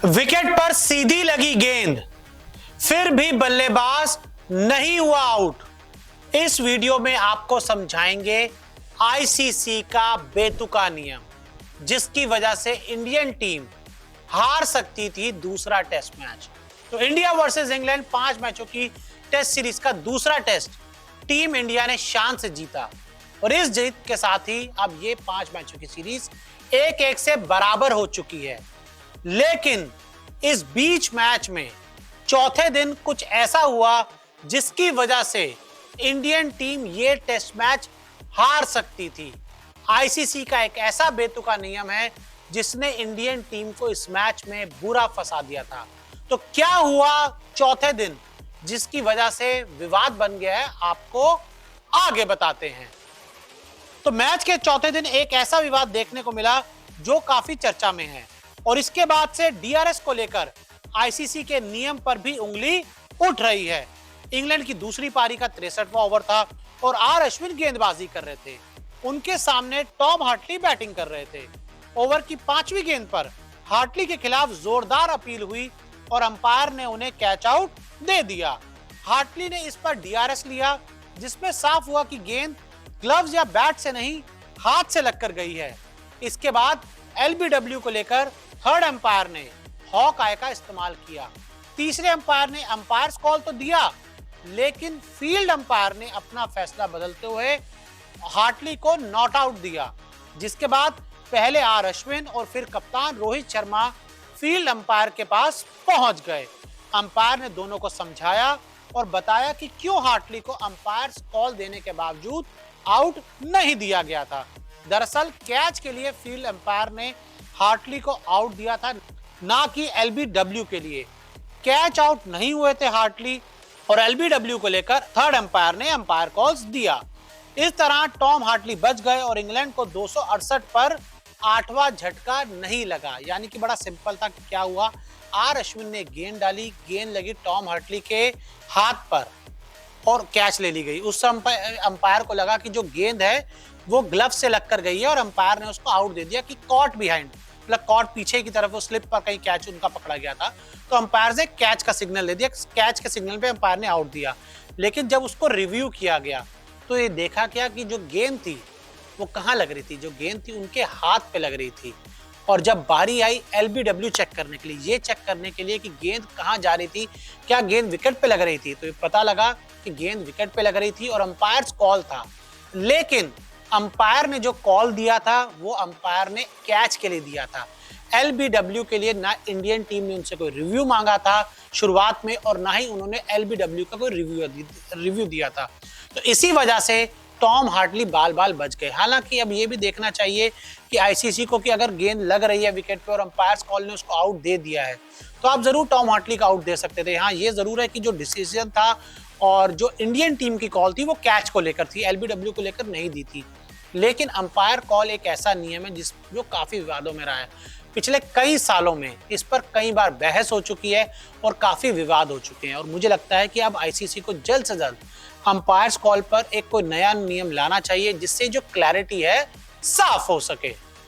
Wicket पर सीधी लगी गेंद, फिर भी बल्लेबाज नहीं हुआ आउट। इस वीडियो में आपको समझाएंगे आईसीसी का बेतुका नियम, जिसकी वजह से इंडियन टीम हार सकती थी दूसरा टेस्ट मैच। तो इंडिया वर्सेस इंग्लैंड 5 मैचों की टेस्ट सीरीज का दूसरा टेस्ट टीम इंडिया ने शान से जीता और इस जीत के साथ ही अब ये 5 मैचों की सीरीज 1-1 से बराबर हो चुकी है। लेकिन इस बीच मैच में चौथे दिन कुछ ऐसा हुआ जिसकी वजह से इंडियन टीम ये टेस्ट मैच हार सकती थी। आईसीसी का एक ऐसा बेतुका नियम है जिसने इंडियन टीम को इस मैच में बुरा फंसा दिया था। तो क्या हुआ चौथे दिन जिसकी वजह से विवाद बन गया है, आपको आगे बताते हैं। तो मैच के चौथे दिन एक ऐसा विवाद देखने को मिला जो काफी चर्चा में है और इसके बाद से डीआरएस को लेकर आईसीसी के नियम पर भी उंगली उठ रही है। इंग्लैंड की दूसरी पारी का 63वां ओवर था और आर अश्विन गेंदबाजी कर रहे थे। उनके सामने टॉम हार्टली बैटिंग कर रहे थे। ओवर की 5वीं गेंद पर हार्टली के खिलाफ जोरदार अपील हुई और अंपायर ने उन्हें कैच आउट दे दिया। हार्टली ने इस पर डीआरएस लिया, जिसमें साफ हुआ कि गेंद ग्लव्स या बैट से नहीं, हाथ से लगकर गई है। इसके बाद एलबीडब्ल्यू को लेकर थर्ड अंपायर ने हॉक आई का इस्तेमाल किया। तीसरे अंपायर ने अंपायर्स कॉल तो दिया, लेकिन फील्ड अंपायर ने अपना फैसला बदलते हुए हार्टली को नॉट आउट दिया, जिसके बाद पहले आर अश्विन और फिर कप्तान रोहित शर्मा फील्ड अंपायर के पास पहुंच गए। अंपायर ने दोनों को समझाया और बताया कि क्यों हार्टली को अंपायर्स कॉल देने के बावजूद आउट नहीं दिया गया था। दरअसल कैच के लिए फील्ड अंपायर ने हार्टली को आउट दिया था, ना कि एलबीडब्ल्यू के लिए। कैच आउट नहीं हुए थे हार्टली और एलबीडब्ल्यू को लेकर थर्ड अंपायर ने अंपायर कॉल्स दिया। इस तरह टॉम हार्टली बच गए और इंग्लैंड को 268 पर 8वां झटका नहीं लगा। यानी कि बड़ा सिंपल था कि क्या हुआ, आर अश्विन ने गेंद डाली, गेंद लगी टॉम हार्टली के हाथ पर और कैच ले ली गई। उस समय अंपायर को लगा कि जो गेंद है वो ग्लव से लगकर गई है और अंपायर ने उसको आउट दे दिया कि कॉट बिहाइंड, मतलब कॉट पीछे की तरफ, वो स्लिप पर कहीं कैच उनका पकड़ा गया था। तो अंपायर ने कैच का सिग्नल दे दिया। कैच के सिग्नल पे अंपायर ने आउट दिया। लेकिन जब उसको रिव्यू किया गया तो ये देखा गया कि जो गेंद थी वो कहाँ लग रही थी, जो गेंद थी उनके हाथ पे लग रही थी। और जब बारी आई एलबीडब्ल्यू चेक करने के लिए, ये चेक करने के लिए कि गेंद कहाँ जा रही थी, क्या गेंद विकेट पे लग रही थी, तो ये पता लगा कि गेंद विकेट पे लग रही थी और अंपायर्स कॉल था। लेकिन अंपायर ने जो कॉल दिया था वो अंपायर ने कैच के लिए दिया था, एलबीडब्ल्यू के लिए। ना इंडियन टीम ने उनसे कोई रिव्यू मांगा था शुरुआत में और ना ही उन्होंने एलबीडब्ल्यू का कोई रिव्यू दिया था। तो इसी वजह से टॉम हार्टली बाल बाल बच गए। हालांकि अब ये भी देखना चाहिए कि आईसीसी को कि अगर गेंद लग रही है विकेट पे और अंपायर्स कॉल ने उसको आउट दे दिया है तो आप जरूर टॉम हार्टली का आउट दे सकते थे। हाँ, ये जरूर है कि जो डिसीजन था और जो इंडियन टीम की कॉल थी वो कैच को लेकर थी, एलबीडब्ल्यू को लेकर नहीं दी थी। लेकिन अंपायर कॉल एक ऐसा नियम है जो काफी विवादों में रहा है। पिछले कई सालों में इस पर कई बार बहस हो चुकी है और काफी विवाद हो चुके हैं और मुझे लगता है कि अब आईसीसी को जल्द से जल्द अंपायर्स कॉल पर एक कोई नया नियम लाना चाहिए जिससे जो क्लैरिटी है साफ हो सके।